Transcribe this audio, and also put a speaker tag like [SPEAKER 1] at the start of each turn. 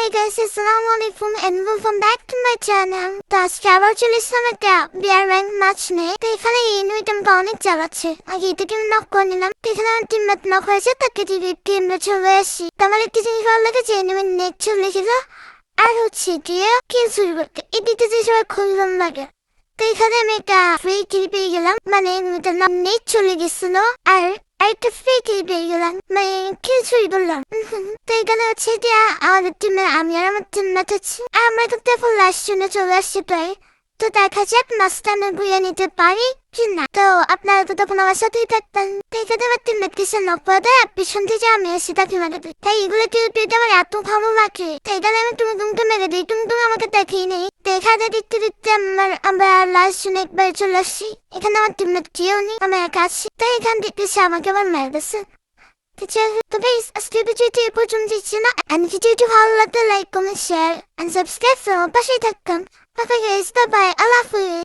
[SPEAKER 1] Hey guys, Assalamualaikum and welcome back to my channel. তো আজকে আবার চলে এসলাম একটা বিয়ার র্যাঙ্ক ম্যাচ নিয়ে। তো এখানে এই ইউনিটটা অনেক চালাচ্ছে। আগে এটা টিম নক করে নিলাম। তো এখানে আমার টিমমেট নক হয়েছে, তাকে টিমে চলে আসি। তো আমার একটা জিনিস ভালো লাগে যে এনিমের নেট চলে গেল আর হচ্ছে গিয়ে কিল চুরি করতে। এই দিকটা যে সবাই খুবই ভালো লাগে। তো এখানে আমি একটা ফ্রি কিল পেয়ে গেলাম, মানে এনিমেটার নাম নেট চলে গেছিল আর একটা ফ্রি কিল পেয়ে গেলাম, মানে কিল চুরি করলাম। তো এখানে হচ্ছে যে আমাদের টিমে আমি আর আমার টিমমেট হচ্ছে, আমরা তো দেখো লাস্ট জন্য চলে আসছি প্রায়। তো দেখা যাক মাছটা আমি ঘুরিয়ে নিতে পারি কি না। তো আপনারা তো তখন আমার সাথেই থাকতেন। তো এখানে আমার টিমমেট কিছু নক করে দেয়, পিছন থেকে আমি এসে তাকে মেরে দিই। তাই এগুলো কিল পেতে আমার এত ভালো লাগে। তো এখানে আমি টুমটুমকে মেরে দিই, টুমটুম আমাকে দেখেই নেই। তো এখানে দেখতে দেখতে আমরা লাস্ট জন্য একবার চলে আসছি। এখানে আমার টিমমেট কেউ নেই, আমি একা আছি। তাই এখান থেকে সে আমাকে আবার মেরে দিচ্ছে। তো guys, আজকের ভিডিওটি এই পর্যন্ত ছিল। আর ভিডিওটি ভালো লাগলে like, comment, share and subscribe করে আমার পাশেই থাকতাম। বাই গাইস, বাই, আল্লাহ হাফেজ।